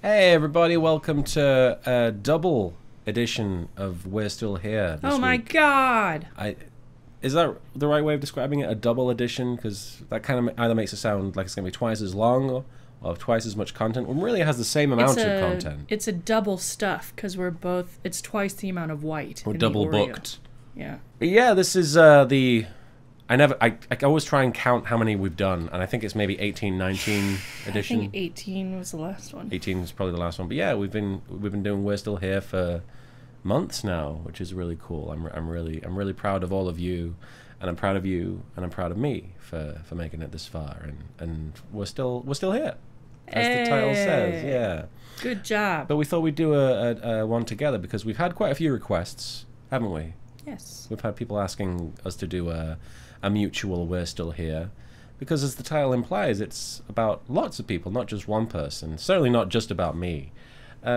Hey everybody, welcome to a double edition of We're Still Here this Oh my week. God! Is that the right way of describing it? A double edition? Because that kind of either makes it sound like it's going to be twice as long or twice as much content, when really it has the same amount of content. It's a double stuff because it's twice the amount of white. We're in double the Oreo. booked. Yeah. But yeah, this is I always try and count how many we've done, and I think it's maybe 18, 19 edition. I think 18 was the last one. 18 is probably the last one. But yeah, we've been doing We're Still Here for months now, which is really cool. I'm really proud of all of you, and I'm proud of you, and I'm proud of me for making it this far, and we're still here, as the title says. Yeah. Good job. But we thought we'd do a one together because we've had quite a few requests, haven't we? Yes. We've had people asking us to do a mutual We're Still Here, because as the title implies, it's about lots of people, not just one person. Certainly not just about me.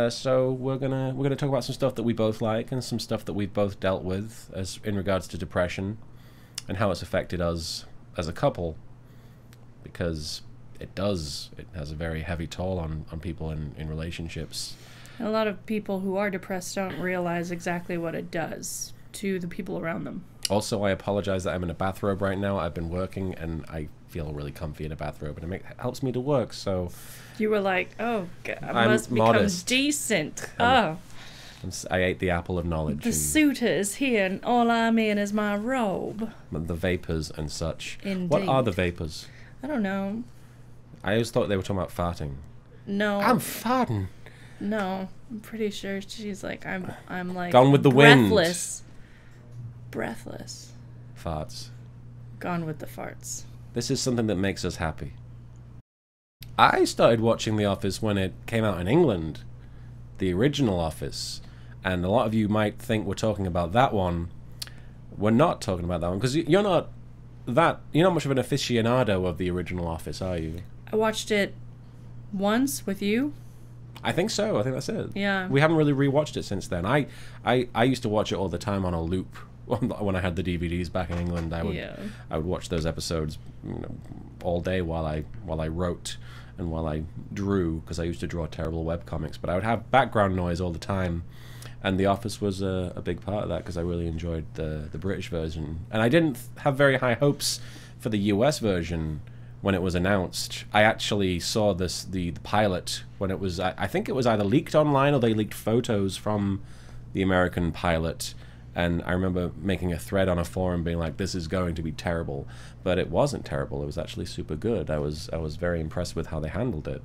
So we're gonna talk about some stuff that we both like and some stuff that we've both dealt with as in regards to depression and how it's affected us as a couple, because it has a very heavy toll on people in relationships. A lot of people who are depressed don't realize exactly what it does to the people around them. Also, I apologize that I'm in a bathrobe right now. I've been working and I feel really comfy in a bathrobe, and it helps me to work. So You were like, oh, I I'm must become modest. decent. I ate the apple of knowledge. The suitor is here, and all I'm in is my robe. And the vapors and such. Indeed. What are the vapors? I don't know. I always thought they were talking about farting. No. I'm farting. No, I'm pretty sure she's like, I'm like Gone with the wind. Breathless. Farts. Gone with the farts. This is something that makes us happy. I started watching The Office when it came out in England, the original Office, and a lot of you might think we're talking about that one. We're not talking about that one because you're not much of an aficionado of the original Office, are you? I watched it once with you. I think so. I think that's it. Yeah. We haven't really rewatched it since then. I used to watch it all the time on a loop when I had the DVDs back in England. I would watch those episodes, all day while I wrote and while I drew, because I used to draw terrible webcomics. But I would have background noise all the time, and The Office was a big part of that because I really enjoyed the British version. And I didn't have very high hopes for the US version when it was announced. I actually saw the pilot when it was, I think it was either leaked online or they leaked photos from the American pilot, and I remember making a thread on a forum being like, this is going to be terrible. But it wasn't terrible. It was actually super good. I was very impressed with how they handled it.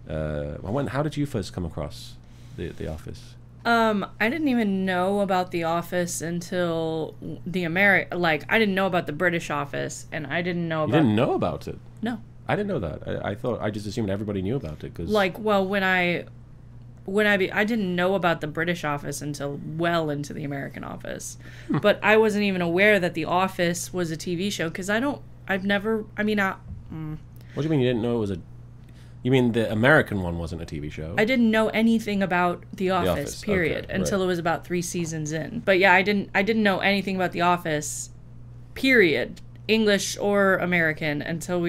How did you first come across The Office? I didn't even know about The Office until I didn't know about the British Office, and I didn't know about... You didn't know about it? No. I didn't know that. I just assumed everybody knew about it. Cause... I didn't know about the British Office until well into the American Office. But I wasn't even aware that The Office was a TV show, because What do you mean you didn't know it was a... You mean the American one wasn't a TV show? I didn't know anything about The Office, period, okay, until right. it was about 3 seasons in. But yeah, I didn't know anything about The Office, period, English or American, until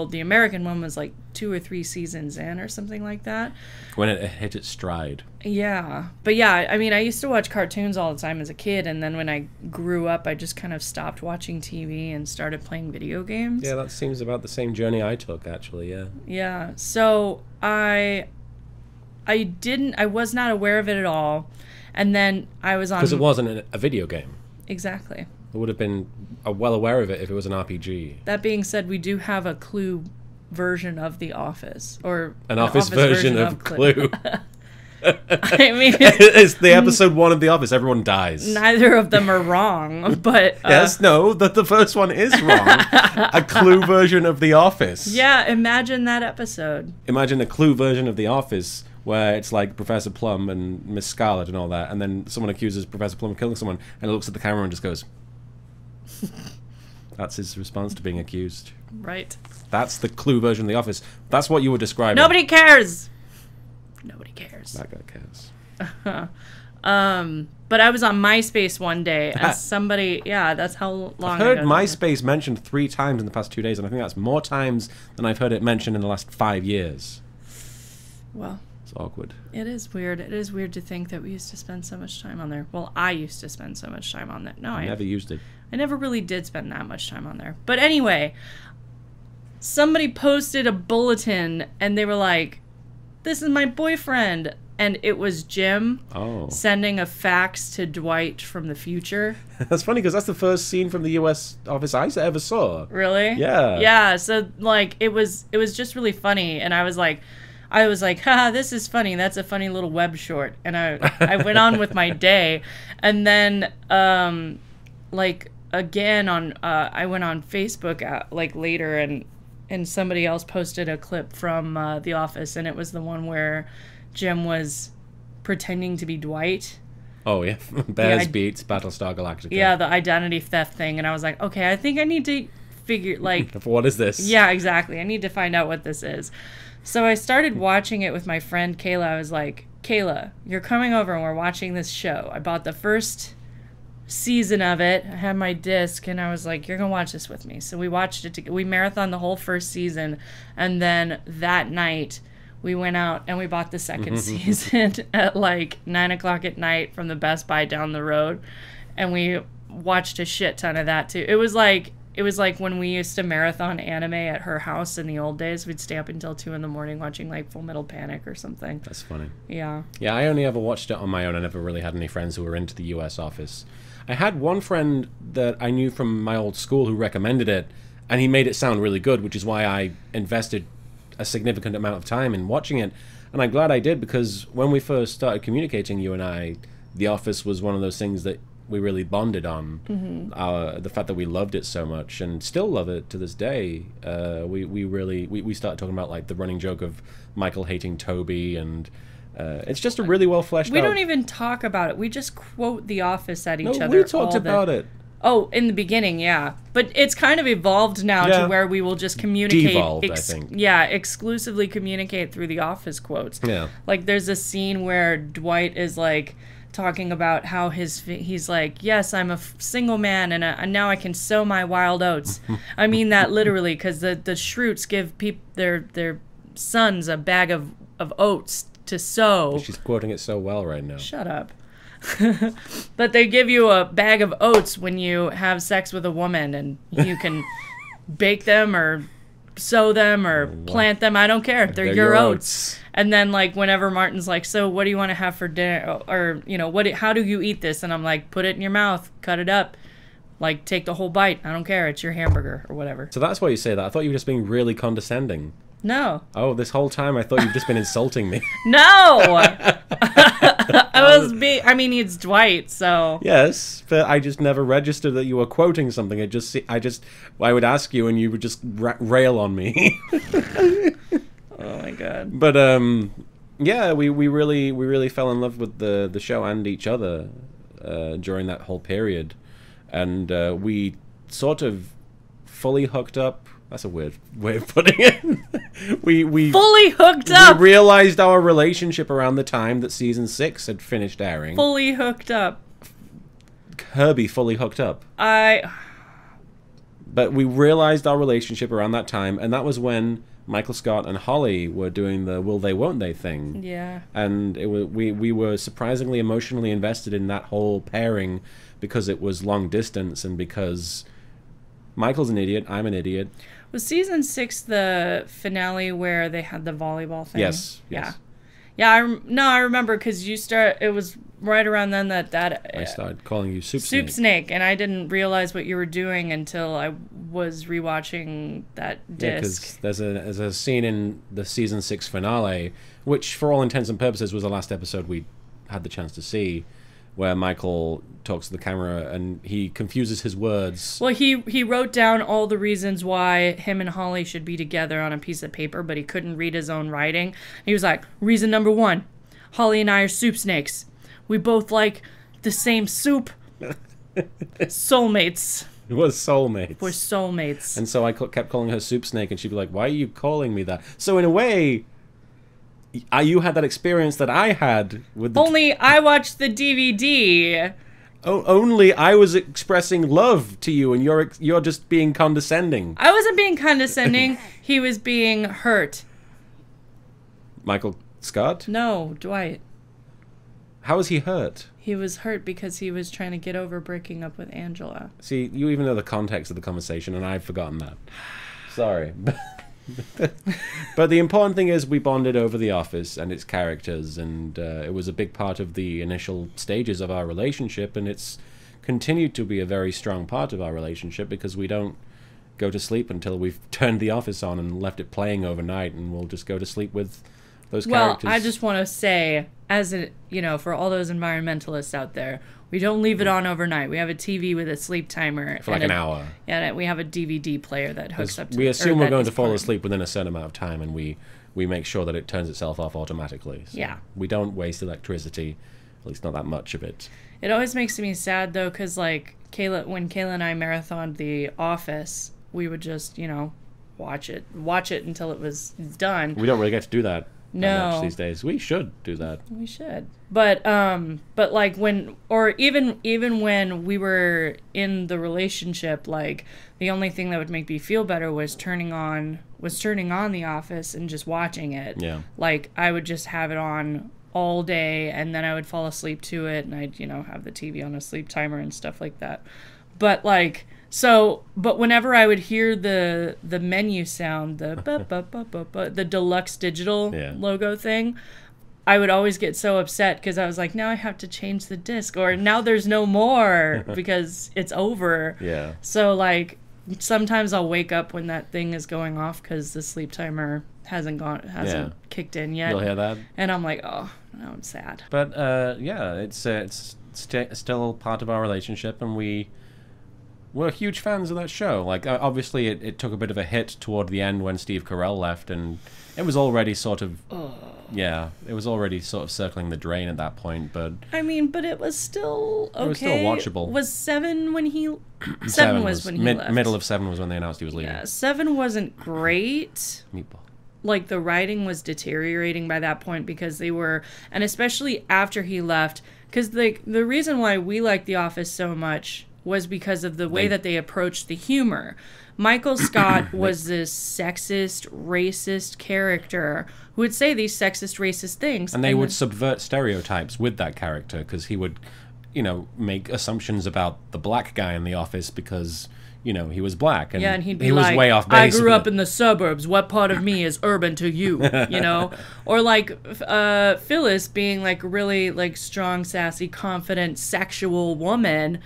the American one was like 2 or 3 seasons in or something like that. When it hit its stride. Yeah. But yeah, I mean, I used to watch cartoons all the time as a kid, and then when I grew up, I just kind of stopped watching TV and started playing video games. Yeah, that seems about the same journey I took, actually, yeah. Yeah. So I was not aware of it at all. And then I was on... Because it wasn't a video game. Exactly. I would have been well aware of it if it was an RPG. That being said, we do have a Clue version of The Office, or An Office version of Clue. I mean, It's the episode 1 of The Office. Everyone dies. neither of them are wrong, but Yes, no, the first one is wrong. A Clue version of The Office. yeah, imagine that episode. Imagine a Clue version of The Office where it's like Professor Plum and Miss Scarlet and all that, and then someone accuses Professor Plum of killing someone, and looks at the camera and just goes... That's his response to being accused. Right. That's the Clue version of The Office. That's what you were describing. Nobody cares. Nobody cares. That guy cares. But I was on MySpace one day, and somebody, yeah, that's how long I've heard ago MySpace mentioned 3 times in the past 2 days, and I think that's more times than I've heard it mentioned in the last 5 years. Well, It's awkward. It is weird. It is weird to think that we used to spend so much time on there. Well, I used to spend so much time on that. No, I never used it. I never really did spend that much time on there. But anyway, somebody posted a bulletin and they were like, "This is my boyfriend." And it was Jim sending a fax to Dwight from the future. That's funny because that's the first scene from the U.S. office I ever saw. Really? Yeah. Yeah. So like it was just really funny, and I was like, haha, this is funny. That's a funny little web short. And I went on with my day, and then like again on I went on Facebook like later, and somebody else posted a clip from The Office, and it was the one where Jim was pretending to be Dwight. Oh, yeah. Bears beats Battlestar Galactica. Yeah, the identity theft thing. And I was like, okay, I think I need to figure, like... What is this? Yeah, exactly. I need to find out what this is. So I started watching it with my friend Kayla. I was like, Kayla, you're coming over and we're watching this show. I bought the first season of it. I had my disc, and I was like, you're going to watch this with me. So we watched it. We marathoned the whole first season. And then that night... we went out and we bought the second season at like 9 o'clock at night from the Best Buy down the road, and we watched a shit ton of that too. It was like when we used to marathon anime at her house in the old days. We'd stay up until 2 a.m. watching like Full Metal Panic or something. That's funny. Yeah. Yeah, I only ever watched it on my own. I never really had any friends who were into the U.S. office. I had one friend that I knew from my old school who recommended it, and he made it sound really good, which is why I invested a significant amount of time in watching it. And I'm glad I did, because when we first started communicating, you and I, The Office was one of those things that we really bonded on. The fact that we loved it so much and still love it to this day. We started talking about like the running joke of Michael hating Toby, and it's just a really well fleshed out. We don't even talk about it. We just quote The Office at each other. We talked about it. Oh, in the beginning, yeah. But it's kind of evolved now to where we will just communicate. Devolved, I think. Yeah, exclusively communicate through The Office quotes. Yeah. Like, there's a scene where Dwight is, like, talking about how he's like, yes, I'm a single man, and now I can sow my wild oats. I mean that literally, because the Schrutes give their sons a bag of oats to sow. She's quoting it so well right now. Shut up. But they give you a bag of oats when you have sex with a woman, and you can bake them or sow them or plant them. I don't care. They're your oats. And then, like, whenever Martin's like, so what do you want to have for dinner? Or, you know, how do you eat this? And I'm like, put it in your mouth, cut it up. Like, take the whole bite. I don't care. It's your hamburger or whatever. So that's why you say that. I thought you were just being really condescending. No. Oh, this whole time I thought you've just been insulting me. No! I mean, it's Dwight, so... Yes, but I just never registered that you were quoting something. I would ask you and you would just rail on me. Oh my god. But, yeah, we really fell in love with the show and each other during that whole period. And we sort of fully hooked up. That's a weird way of putting it. we fully hooked up. We realized our relationship around the time that season 6 had finished airing. Fully hooked up. Kirby fully hooked up. But we realized our relationship around that time, and that was when Michael Scott and Holly were doing the will they won't they thing. Yeah. And we were surprisingly emotionally invested in that whole pairing because it was long distance and because Michael's an idiot, I'm an idiot. Was season 6 the finale where they had the volleyball thing? Yes. Yeah. Yeah, I remember because it was right around then that I started calling you Soup Snake, and I didn't realize what you were doing until I was rewatching that disc. Yeah, because there's a scene in the season 6 finale, which for all intents and purposes was the last episode we had the chance to see, where Michael talks to the camera and he confuses his words. Well, he wrote down all the reasons why him and Holly should be together on a piece of paper, but he couldn't read his own writing. He was like, reason number 1, Holly and I are soup snakes. We both like the same soup. Soulmates. It was soulmates. We're soulmates. And so I kept calling her Soup Snake, and she'd be like, why are you calling me that? So in a way, you had that experience that I had with Only I watched the DVD. Only I was expressing love to you, and you're just being condescending. I wasn't being condescending. He was being hurt. Michael Scott? No, Dwight. How was he hurt? He was hurt because he was trying to get over breaking up with Angela. See, you even know the context of the conversation, and I've forgotten that. Sorry. But the important thing is we bonded over The Office and its characters, and it was a big part of the initial stages of our relationship, and it's continued to be a very strong part of our relationship because we don't go to sleep until we've turned The Office on and left it playing overnight, and we'll just go to sleep with those characters. Well, I just want to say, for all those environmentalists out there, we don't leave it on overnight. We have a TV with a sleep timer. For like an hour. And we have a DVD player that hooks up to we assume we're going to fall asleep within a certain amount of time, and we make sure that it turns itself off automatically. So yeah. We don't waste electricity, at least not that much of it. It always makes me sad, though, because, like, when Kayla and I marathoned The Office, we would just, watch it until it was done. We don't really get to do that. No. Much these days. We should do that. We should. But like even when we were in the relationship, like the only thing that would make me feel better was turning on The Office and just watching it. Yeah. Like I would just have it on all day, and then I would fall asleep to it, and I'd have the TV on a sleep timer and stuff like that. But like but whenever I would hear the menu sound, the deluxe digital logo thing, I would always get so upset because I was like, now I have to change the disc, or now there's no more because it's over. Yeah. So like sometimes I'll wake up when that thing is going off because the sleep timer hasn't kicked in yet. You'll hear that, and I'm like, oh, now I'm sad. But it's still part of our relationship, and we're huge fans of that show. Like, obviously, it took a bit of a hit toward the end when Steve Carell left, and it was already sort of, circling the drain at that point. But I mean, but it was still okay. It was still watchable. Was 7 when he? 7 was when he left. Middle of 7 was when they announced he was leaving. Yeah, 7 wasn't great. Meatball. Like, the writing was deteriorating by that point because they were, and especially after he left, because the reason why we liked The Office so much was because of the way that they approached the humor. Michael Scott was this sexist, racist character who would say these sexist, racist things. And they would subvert stereotypes with that character because he would, make assumptions about the black guy in The Office because, he was black. And, and he'd be he was like, way off base. I grew up in the suburbs. What part of me is urban to you? Or like Phyllis being like really like strong, sassy, confident, sexual woman.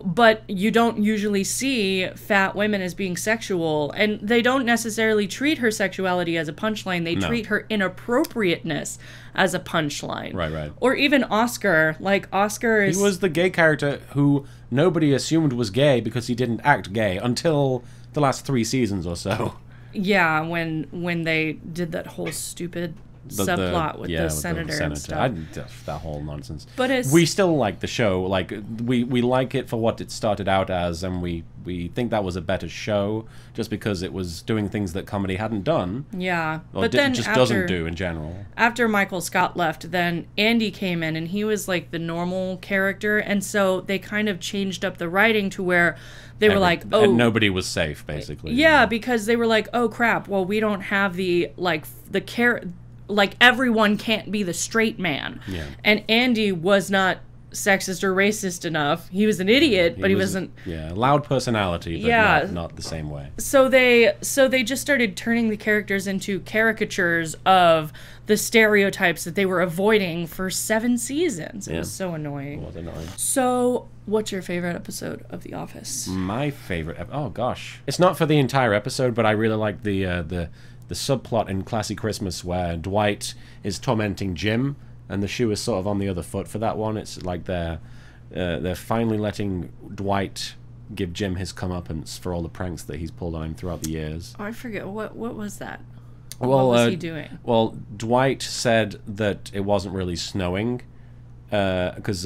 But you don't usually see fat women as being sexual, and they don't necessarily treat her sexuality as a punchline. They treat her inappropriateness as a punchline. Right. Or even Oscar. Like, Oscar is... He was the gay character who nobody assumed was gay because he didn't act gay until the last 3 seasons or so. Yeah, when they did that whole stupid... subplot with the senator and stuff. That whole nonsense. But we still like the show. Like we like it for what it started out as, and we think that was a better show just because it was doing things that comedy hadn't done. Yeah, or but then just doesn't do in general. After Michael Scott left, then Andy came in, and he was like the normal character, and so they kind of changed up the writing to where they were like, oh, and nobody was safe, basically. Yeah, because they were like, oh crap, well we don't have like everyone can't be the straight man. Yeah. And Andy was not sexist or racist enough. He was an idiot, but he wasn't... Yeah, loud personality, but not the same way. So they just started turning the characters into caricatures of the stereotypes that they were avoiding for 7 seasons. It was so annoying. It was annoying. So, what's your favorite episode of The Office? My favorite... Oh, gosh. It's not for the entire episode, but I really like the subplot in Classy Christmas where Dwight is tormenting Jim, and the shoe is sort of on the other foot for that one. It's like they're finally letting Dwight give Jim his comeuppance for all the pranks that he's pulled on him throughout the years. Oh, I forget. What was that? Well, what was he doing? Well, Dwight said that it wasn't really snowing, because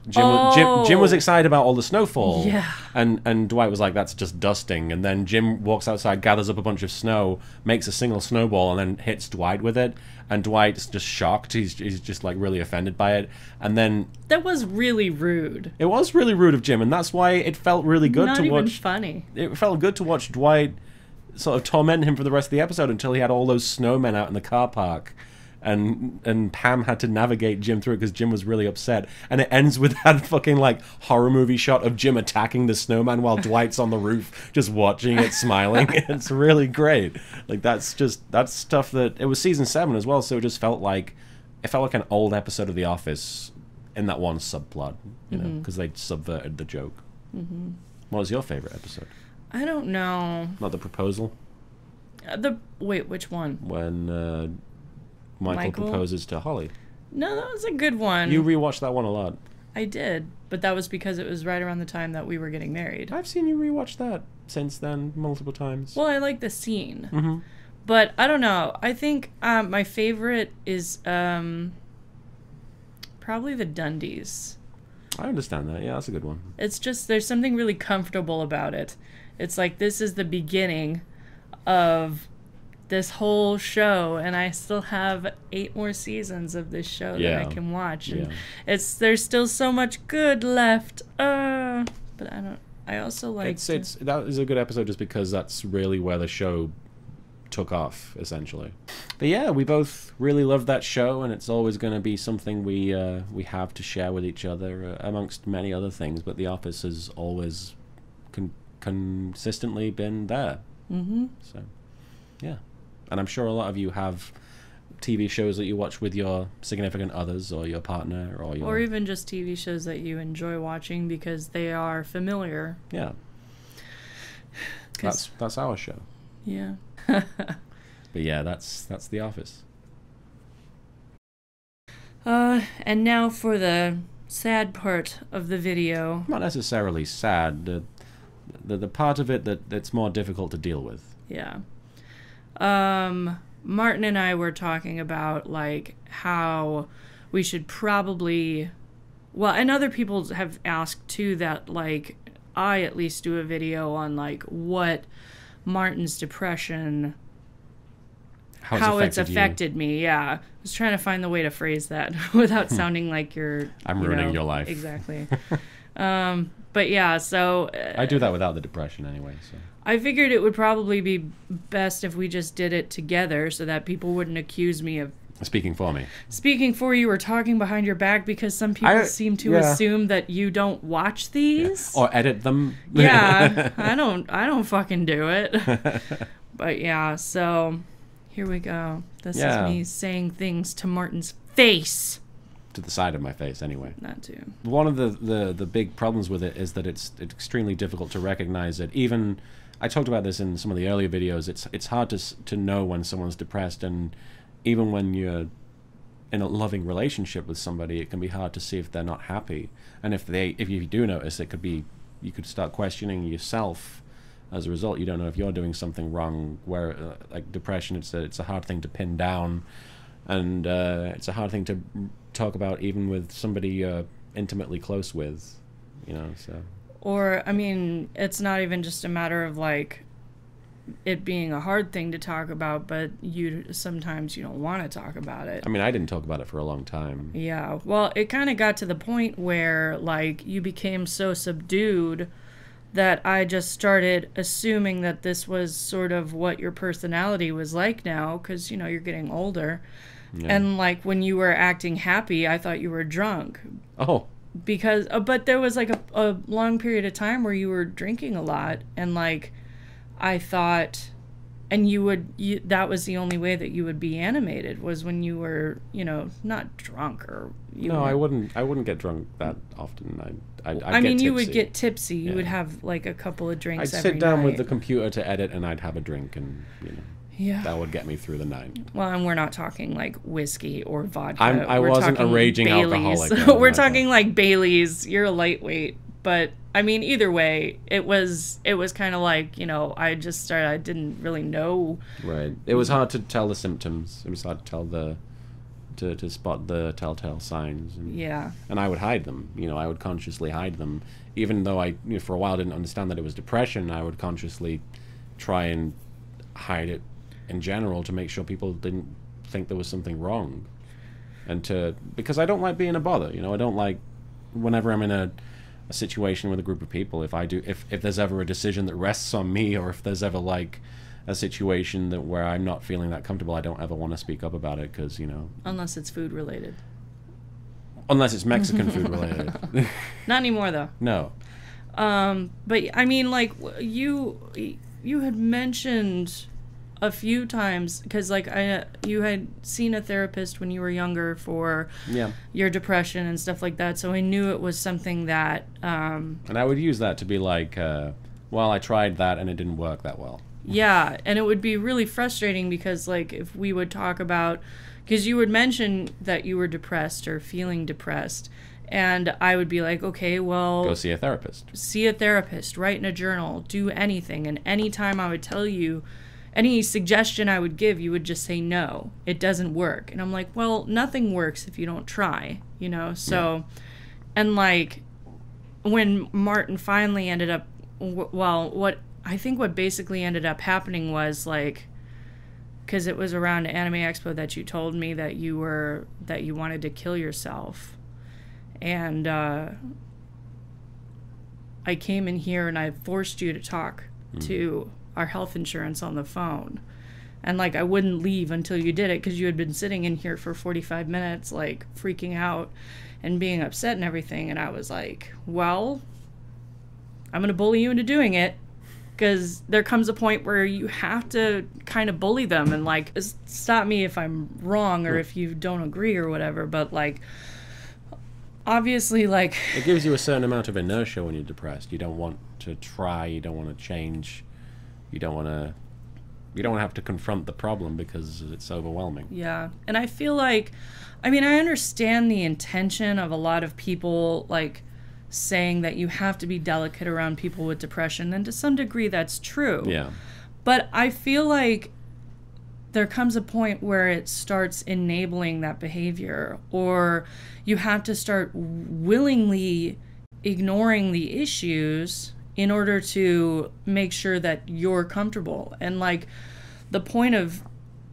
Jim was excited about all the snowfall. Yeah. And Dwight was like, that's just dusting. And then Jim walks outside, gathers up a bunch of snow, makes a single snowball, and then hits Dwight with it. And Dwight's just shocked. He's just like really offended by it. And then... That was really rude. It was really rude of Jim, and that's why it felt really good to watch... Not even funny. It felt good to watch Dwight sort of torment him for the rest of the episode until he had all those snowmen out in the car park. and Pam had to navigate Jim through it because Jim was really upset, and it ends with that fucking like horror movie shot of Jim attacking the snowman while Dwight's on the roof just watching it, smiling. It's really great. Like that's stuff that, it was season 7 as well, so it just felt like an old episode of The Office in that one subplot, you know, because they subverted the joke. What was your favorite episode? I don't know. Not the proposal? Wait, which one? When Michael proposes to Holly. No, that was a good one. You rewatched that one a lot. I did, but that was because it was right around the time that we were getting married. I've seen you rewatch that since then multiple times. Well, I like the scene. But I don't know. I think my favorite is probably the Dundies. I understand that. Yeah, that's a good one. It's just, there's something really comfortable about it. It's like, this is the beginning of this whole show, and I still have 8 more seasons of this show that I can watch. And there's still so much good left. But I also like... That is a good episode just because that's really where the show took off, essentially. But yeah, we both really love that show, and it's always going to be something we have to share with each other, amongst many other things. But The Office has always consistently been there. So yeah, and I'm sure a lot of you have TV shows that you watch with your significant others or your partner, or even just TV shows that you enjoy watching because they are familiar. Yeah, that's our show. Yeah. But yeah, that's The Office. And now for the sad part of the video. Not necessarily sad. The part of it that's more difficult to deal with. Yeah. Martin and I were talking about like how we should probably, well, and other people have asked too, that like I at least do a video on like what Martin's depression, how it's affected me. Yeah, I was trying to find the way to phrase that without sounding like I'm ruining your life. Exactly. But yeah, so I do that without the depression anyway. So I figured it would probably be best if we just did it together, so that people wouldn't accuse me of speaking for me, speaking for you, or talking behind your back, because some people seem to assume that you don't watch these or edit them. Yeah, I don't fucking do it. But yeah, so here we go. This is me saying things to Martin's face. To the side of my face, anyway. Not to. One of the big problems with it is that it's extremely difficult to recognize it. Even I talked about this in some of the earlier videos. It's hard to know when someone's depressed, and even when you're in a loving relationship with somebody, it can be hard to see if they're not happy. And if you do notice, it could be, you could start questioning yourself. As a result, you don't know if you're doing something wrong. Where like depression, it's a hard thing to pin down, and it's a hard thing to talk about even with somebody you're intimately close with, you know. So, or I mean, it's not even just a matter of like it being a hard thing to talk about, but sometimes you don't want to talk about it. I mean, I didn't talk about it for a long time. Yeah, well, it kind of got to the point where like you became so subdued that I just started assuming that this was sort of what your personality was like now, because you know you're getting older. Yeah. And like when you were acting happy, I thought you were drunk. Oh. Because but there was like a long period of time where you were drinking a lot, and like I thought, and that was the only way that you would be animated, was when you were, you know, not drunk or I wouldn't get drunk that often. I mean, you would get tipsy. You would have like a couple of drinks every night. I'd sit down with the computer to edit, and I'd have a drink, and you know. Yeah. That would get me through the night. Well, and we're not talking like whiskey or vodka. I wasn't a raging Baileys. alcoholic. We're talking like Baileys. You're a lightweight. But I mean, either way, it was kind of like, you know, I didn't really know. Right. It was hard to tell the symptoms. It was hard to tell to spot the telltale signs. And I would hide them. You know, I would consciously hide them. Even though I, for a while, didn't understand that it was depression, I would consciously try and hide it in general to make sure people didn't think there was something wrong, and because I don't like being a bother. You know, I don't like whenever I'm in a situation with a group of people, if there's ever a decision that rests on me, or if there's ever like a situation that where I'm not feeling that comfortable, I don't ever want to speak up about it because, Unless it's food related. Unless it's Mexican food related. Not anymore, though. No. But I mean, like, you had mentioned a few times, because like you had seen a therapist when you were younger for your depression and stuff like that, so I knew it was something that and I would use that to be like, well, I tried that and it didn't work that well. Yeah, and it would be really frustrating because, like, if we would talk about, because you would mention that you were depressed or feeling depressed, and I would be like, okay, well, go see a therapist. See a therapist, write in a journal, do anything. And anytime I would tell you, any suggestion I would give, you would just say, no, it doesn't work. And I'm like, well, nothing works if you don't try, So, and like, when Martin finally ended up, what basically ended up happening was, like, because it was around Anime Expo that you told me that you wanted to kill yourself. And I came in here and I forced you to talk to our health insurance on the phone. And, like, I wouldn't leave until you did it because you had been sitting in here for 45 minutes, like, freaking out and being upset and everything. And I was like, well, I'm going to bully you into doing it. Because there comes a point where you have to kind of bully them and, like, stop me if I'm wrong or if you don't agree or whatever. But, like, obviously, like... It gives you a certain amount of inertia when you're depressed. You don't want to try. You don't want to change. You don't want to have to confront the problem because it's overwhelming. Yeah. And I feel like... I mean, I understand the intention of a lot of people, like, saying that you have to be delicate around people with depression, and to some degree that's true. Yeah. But I feel like there comes a point where it starts enabling that behavior, or you have to start willingly ignoring the issues in order to make sure that you're comfortable. And, like, the point of,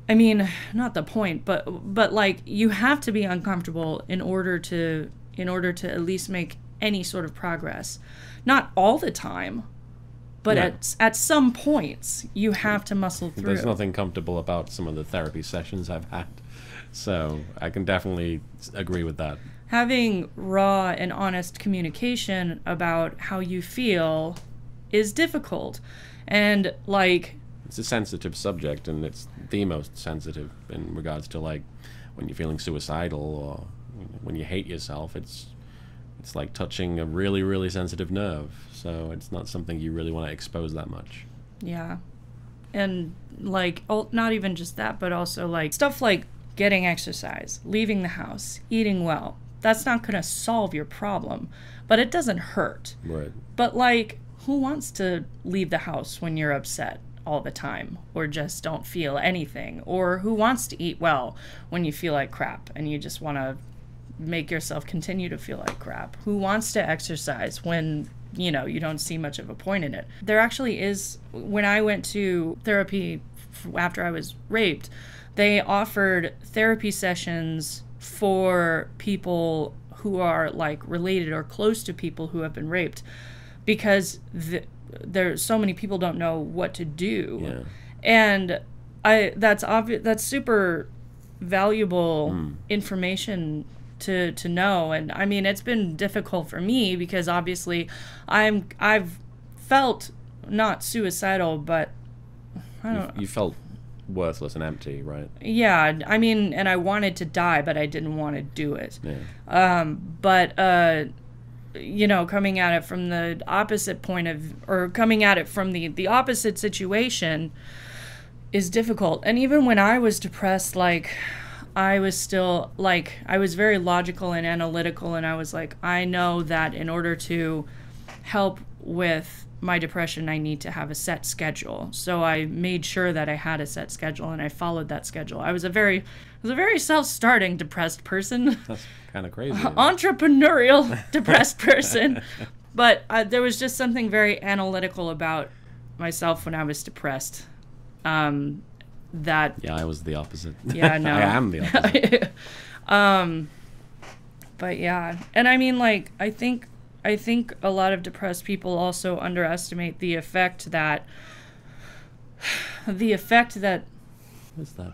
I mean, not the point, but like, you have to be uncomfortable in order to at least make any sort of progress. Not all the time, but at some points you have to muscle through. There's nothing comfortable about some of the therapy sessions I've had, so I can definitely agree with that. Having raw and honest communication about how you feel is difficult, and, like, it's a sensitive subject, and it's the most sensitive in regards to, like, when you're feeling suicidal or when you hate yourself. It's like touching a really, really sensitive nerve. So it's not something you really want to expose that much. Yeah. And, like, not even just that, but also, like, stuff like getting exercise, leaving the house, eating well. That's not going to solve your problem, but it doesn't hurt. Right. But, like, who wants to leave the house when you're upset all the time, or just don't feel anything? Or who wants to eat well when you feel like crap and you just want to make yourself continue to feel like crap? Who wants to exercise when, you don't see much of a point in it? There actually is, when I went to therapy after I was raped, they offered therapy sessions for people who are, like, related or close to people who have been raped, because there's so many people don't know what to do. Yeah. And that's super valuable information to know. And I mean, it's been difficult for me because obviously I've felt not suicidal, but I don't know. You felt worthless and empty, right? Yeah, I mean, and I wanted to die, but I didn't want to do it. Yeah. Coming at it from the opposite point of, or coming at it from the opposite situation is difficult. And even when I was depressed, like, I was still, like, I was very logical and analytical, and I was like, I know that in order to help with my depression, I need to have a set schedule. So I made sure that I had a set schedule, and I followed that schedule. I was a very self-starting depressed person. That's kind of crazy. Entrepreneurial depressed person. But there was just something very analytical about myself when I was depressed. That I was the opposite. Yeah, no. I am the opposite. But yeah, and I mean, like, I think a lot of depressed people also underestimate the effect that The effect that... What's that?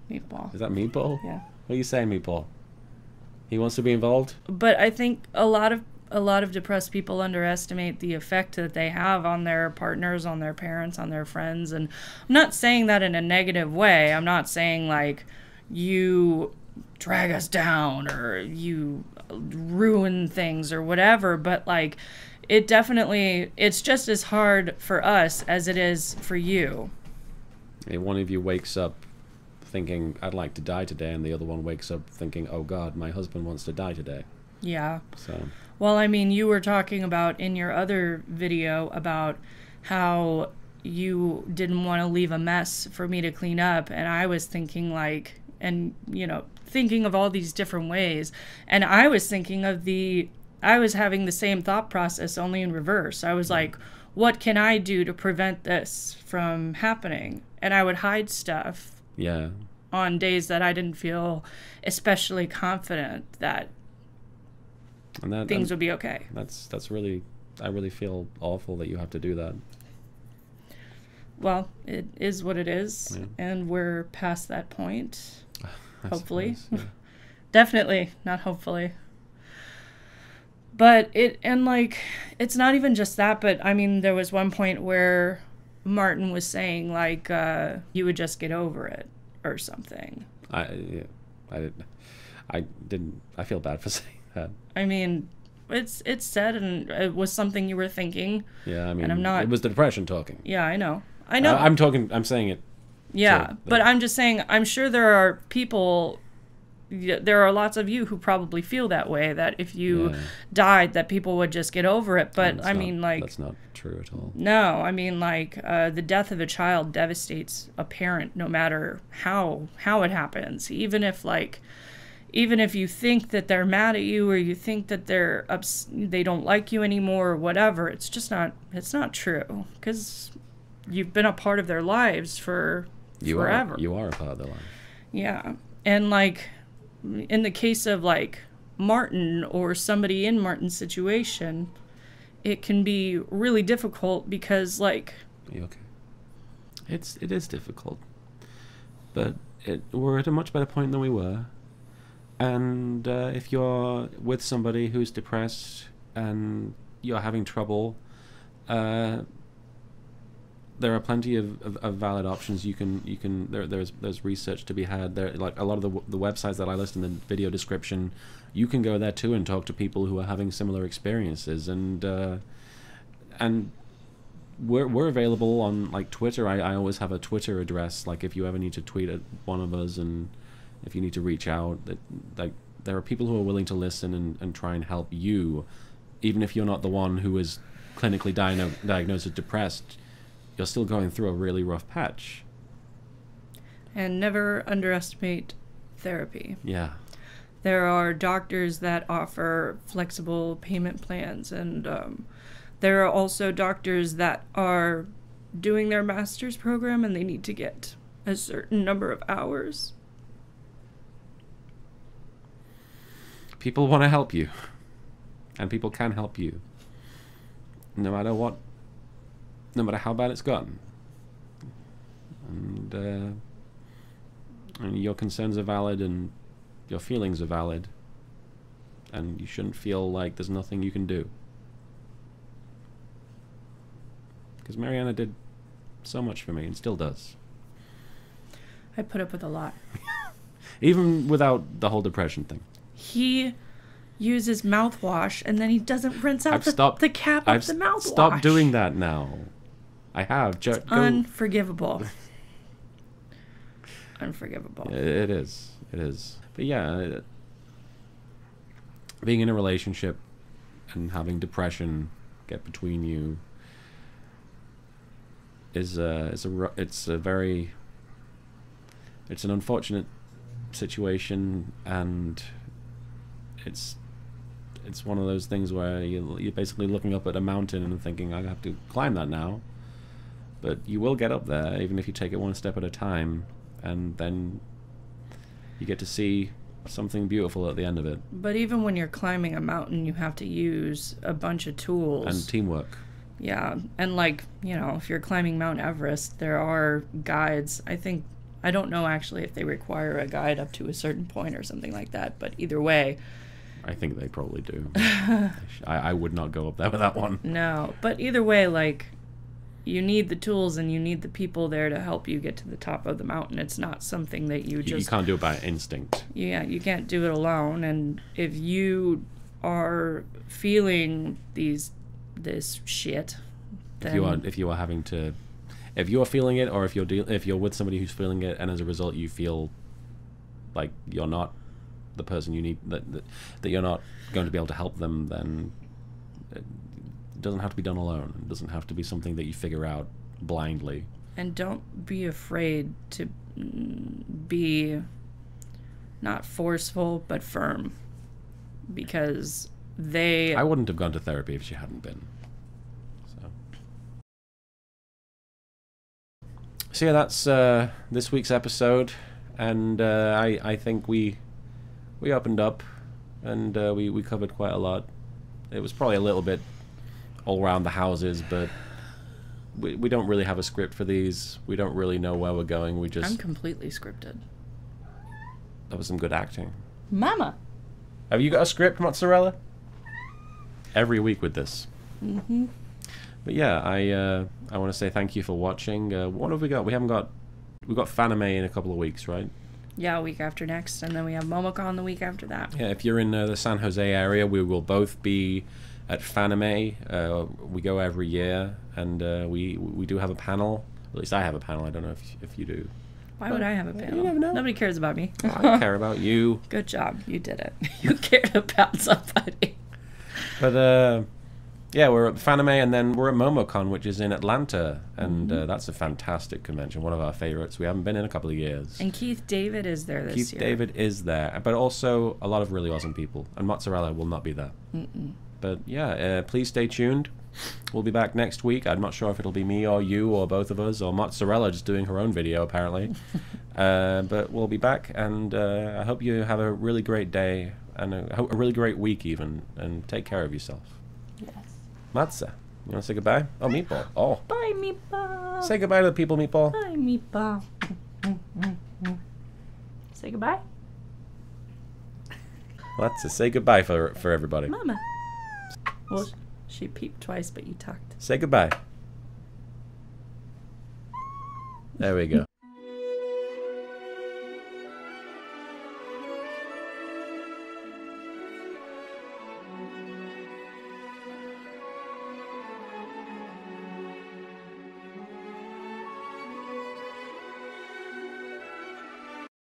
Meatball. Is that Meatball? Yeah. What are you saying, Meatball? He wants to be involved? But I think a lot of depressed people underestimate the effect that they have on their partners, on their parents, on their friends. And I'm not saying that in a negative way. I'm not saying like you drag us down or you ruin things or whatever, but like it's just as hard for us as it is for you. If one of you wakes up thinking, I'd like to die today, and the other one wakes up thinking, oh God, my husband wants to die today. Yeah. So. Well, I mean, you were talking about in your other video about how you didn't want to leave a mess for me to clean up, and I was thinking like, and thinking of all these different ways, and I was thinking of I was having the same thought process, only in reverse. I was like, what can I do to prevent this from happening? And I would hide stuff. Yeah. On days that I didn't feel especially confident that things would be okay. That's really, I really feel awful that you have to do that. Well, it is what it is, yeah. And we're past that point. Hopefully. Suppose, yeah. Definitely, not hopefully. But it's not even just that, but I mean, there was one point where Martin was saying like you would just get over it or something. I feel bad for saying that. I mean, it's said, and it was something you were thinking. Yeah, I mean, and I'm not, it was the depression talking. Yeah, I know. I'm saying it. Yeah, but I'm just saying, I'm sure there are people, there are lots of you who probably feel that way, that if you died, that people would just get over it. But I mean, like... That's not true at all. No, I mean, like, the death of a child devastates a parent no matter how it happens. Even if you think that they're mad at you, or you think that they don't like you anymore or whatever, it's not true. Because you've been a part of their lives forever. You are a part of their life. Yeah. And like, in the case of like Martin or somebody in Martin's situation, it can be really difficult because like... Are you okay? It is difficult. But we're at a much better point than we were. And if you're with somebody who's depressed and you're having trouble, there are plenty of valid options. There's research to be had. There, like a lot of the websites that I list in the video description, you can go there too and talk to people who are having similar experiences. And we're available on like Twitter. I always have a Twitter address. Like if you ever need to tweet at one of us, and if you need to reach out, there are people who are willing to listen and try and help you, even if you're not the one who is clinically diagnosed as depressed. You're still going through a really rough patch. And never underestimate therapy. Yeah. There are doctors that offer flexible payment plans, and there are also doctors that are doing their master's program and they need to get a certain number of hours. People want to help you, and people can help you, no matter what. No matter how bad it's gotten. And your concerns are valid, and your feelings are valid. And you shouldn't feel like there's nothing you can do. Because Mariana did so much for me, and still does. I put up with a lot. Even without the whole depression thing. He uses mouthwash, and then he doesn't rinse out the cap of the mouthwash. Stop doing that now. I have. It's unforgivable. Unforgivable. It is. It is. But yeah, being in a relationship and having depression get between you it's an unfortunate situation, and it's one of those things where you're basically looking up at a mountain and thinking, I have to climb that now. But you will get up there, even if you take it one step at a time, and then you get to see something beautiful at the end of it. But even when you're climbing a mountain, you have to use a bunch of tools. And teamwork. Yeah, and like, you know, if you're climbing Mount Everest, there are guides. I don't know actually if they require a guide up to a certain point or something like that, but either way. I think they probably do. I would not go up there with that one. No, but either way, like, you need the tools and you need the people there to help you get to the top of the mountain. It's not something that you just... You can't do it by instinct. Yeah, you can't do it alone, and if you are feeling this shit, then... If you are feeling it, or if you're with somebody who's feeling it, and as a result you feel like you're not the person you need, that you're not going to be able to help them, then it doesn't have to be done alone. It doesn't have to be something that you figure out blindly. And don't be afraid to be not forceful but firm, because I wouldn't have gone to therapy if she hadn't been. So yeah, that's this week's episode, and I think we opened up, and we covered quite a lot. It was probably a little bit all around the houses, but we don't really have a script for these. We don't really know where we're going. I'm completely scripted. That was some good acting. Mama! Have you got a script, Mozzarella? Every week with this. Mm-hmm. But yeah, I want to say thank you for watching. What have we got? We've got Fanime in a couple of weeks, right? Yeah, a week after next, and then we have Momocon the week after that. Yeah, if you're in the San Jose area, we will both be at Fanime. We go every year, and we do have a panel. At least I have a panel. I don't know if you do. Why would I have a panel? You never know. Nobody cares about me. I care about you. Good job. You did it. You cared about somebody. But yeah, we're at Fanime, and then we're at MomoCon, which is in Atlanta, and that's a fantastic convention, one of our favorites. We haven't been in a couple of years. And Keith David is there this year. Keith David is there, but also a lot of really awesome people, and Mozzarella will not be there. But yeah, please stay tuned. We'll be back next week. I'm not sure if it'll be me or you or both of us, or Mozzarella just doing her own video, apparently. But we'll be back, and I hope you have a really great day, and a really great week even, and take care of yourself. Yes. Matza, you want to say goodbye? Oh, Meatball. Oh. Bye, Meatball. Say goodbye to the people, Meatball. Bye, Meatball. Say goodbye. Matza, say goodbye for everybody. Mama. Well, she peeped twice, but you talked. Say goodbye. There we go.